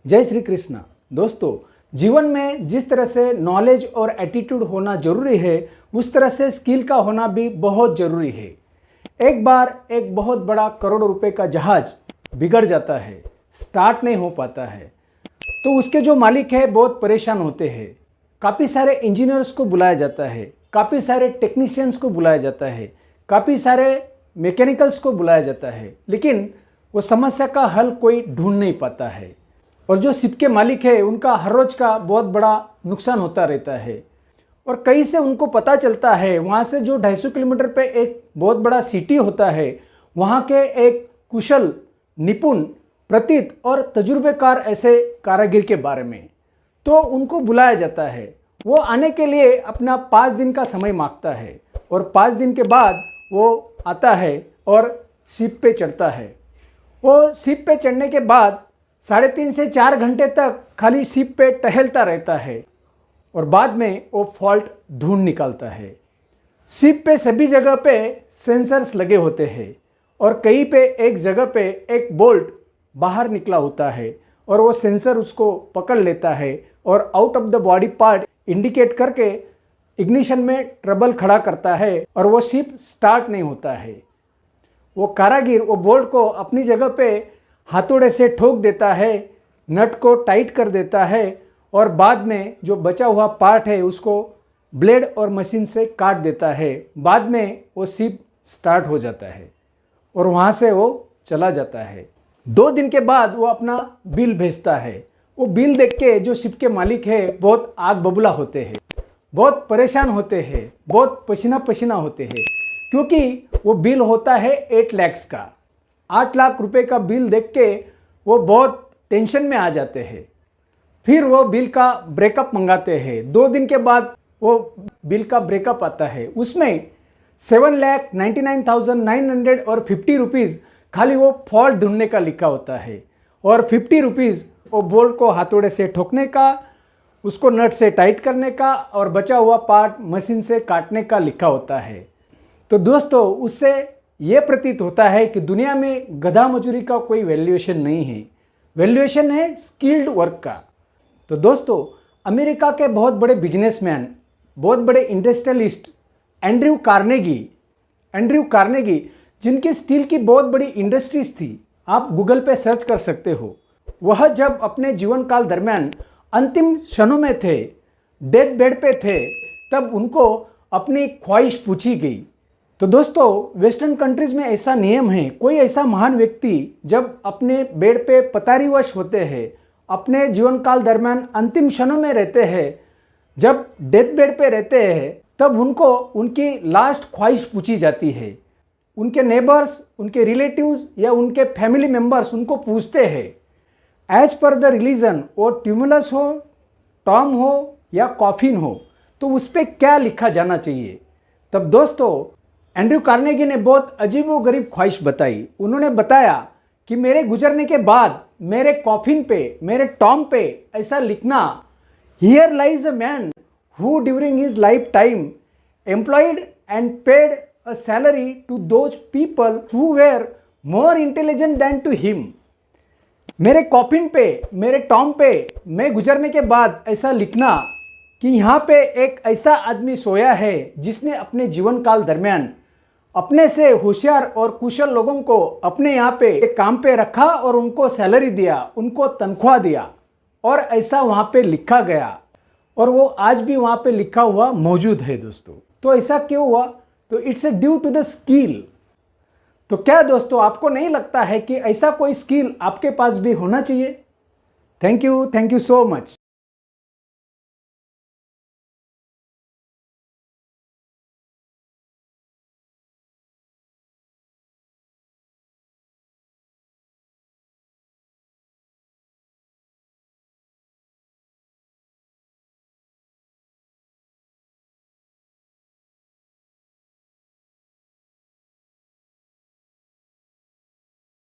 जय श्री कृष्ण। दोस्तों, जीवन में जिस तरह से नॉलेज और एटीट्यूड होना जरूरी है, उस तरह से स्किल का होना भी बहुत जरूरी है। एक बार एक बहुत बड़ा करोड़ों रुपए का जहाज बिगड़ जाता है, स्टार्ट नहीं हो पाता है, तो उसके जो मालिक है बहुत परेशान होते हैं। काफ़ी सारे इंजीनियर्स को बुलाया जाता है, काफ़ी सारे टेक्नीशियंस को बुलाया जाता है, काफ़ी सारे मैकेनिकल्स को बुलाया जाता है, लेकिन वो समस्या का हल कोई ढूंढ नहीं पाता है। और जो शिप के मालिक है उनका हर रोज का बहुत बड़ा नुकसान होता रहता है। और कहीं से उनको पता चलता है, वहाँ से जो 250 किलोमीटर पे एक बहुत बड़ा सिटी होता है, वहाँ के एक कुशल, निपुण, प्रतीत और तजुर्बेकार ऐसे कारीगर के बारे में, तो उनको बुलाया जाता है। वो आने के लिए अपना 5 दिन का समय मांगता है और 5 दिन के बाद वो आता है और शिप पे चढ़ता है। वो शिप पे चढ़ने के बाद 3.5 से 4 घंटे तक खाली शिप पे टहलता रहता है और बाद में वो फॉल्ट ढूंढ निकालता है। शिप पे सभी जगह पे सेंसर्स लगे होते हैं और कहीं पे एक जगह पे एक बोल्ट बाहर निकला होता है और वो सेंसर उसको पकड़ लेता है और out of the body part indicate करके इग्निशन में ट्रबल खड़ा करता है और वो शिप स्टार्ट नहीं होता है। वो कारागिर वो बोल्ट को अपनी जगह पे हाथोड़े से ठोक देता है, नट को टाइट कर देता है और बाद में जो बचा हुआ पार्ट है उसको ब्लेड और मशीन से काट देता है। बाद में वो शिप स्टार्ट हो जाता है और वहाँ से वो चला जाता है। 2 दिन के बाद वो अपना बिल भेजता है। वो बिल देख के जो शिप के मालिक है बहुत आग बबूला होते हैं, बहुत परेशान होते हैं, बहुत पसीना पसीना होते हैं, क्योंकि वो बिल होता है 8 लाख का। 8 लाख रुपए का बिल देख के वो बहुत टेंशन में आ जाते हैं। फिर वो बिल का ब्रेकअप मंगाते हैं। 2 दिन के बाद वो बिल का ब्रेकअप आता है। उसमें 7,99,950 रुपीज़ खाली वो फॉल्ट ढूंढने का लिखा होता है और 50 रुपीज़ वो बोल्ट को हाथोड़े से ठोकने का, उसको नट से टाइट करने का और बचा हुआ पार्ट मशीन से काटने का लिखा होता है। तो दोस्तों, उससे ये प्रतीत होता है कि दुनिया में गधा मजूरी का कोई वैल्यूएशन नहीं है, वैल्यूएशन है स्किल्ड वर्क का। तो दोस्तों, अमेरिका के बहुत बड़े बिजनेसमैन, बहुत बड़े इंडस्ट्रियलिस्ट एंड्रयू कार्नेगी, जिनकी स्टील की बहुत बड़ी इंडस्ट्रीज थी, आप गूगल पे सर्च कर सकते हो। वह जब अपने जीवन काल दरमियान अंतिम क्षणों में थे, डेथ बेड पे थे, तब उनको अपनी ख्वाहिश पूछी गई। तो दोस्तों, वेस्टर्न कंट्रीज में ऐसा नियम है, कोई ऐसा महान व्यक्ति जब अपने बेड पे पतारीवश होते हैं, अपने जीवन काल दरमियान अंतिम क्षणों में रहते हैं, जब डेथ बेड पे रहते हैं, तब उनको उनकी लास्ट ख्वाहिश पूछी जाती है। उनके नेबर्स, उनके रिलेटिव्स या उनके फैमिली मेम्बर्स उनको पूछते हैं, एज पर द रिलीजन, वो ट्यूमुलस हो, टॉम हो या कॉफिन हो, तो उस पर क्या लिखा जाना चाहिए। तब दोस्तों, एंड्रयू कार्नेगी ने बहुत अजीबोगरीब ख्वाहिश बताई। उन्होंने बताया कि मेरे गुजरने के बाद मेरे कॉफिन पे, मेरे टॉम पे ऐसा लिखना, here lies a man who during his lifetime employed and paid a salary to those people who were more intelligent than to him. मेरे कॉफिन पे, मेरे टॉम पे मैं गुजरने के बाद ऐसा लिखना कि यहाँ पे एक ऐसा आदमी सोया है जिसने अपने जीवन काल दरमियान अपने से होशियार और कुशल लोगों को अपने यहाँ पे एक काम पे रखा और उनको सैलरी दिया, उनको तनख्वाह दिया, और ऐसा वहाँ पे लिखा गया और वो आज भी वहाँ पे लिखा हुआ मौजूद है। दोस्तों, तो ऐसा क्यों हुआ? तो it's a due to the skill. तो क्या दोस्तों, आपको नहीं लगता है कि ऐसा कोई स्किल आपके पास भी होना चाहिए? Thank you so much.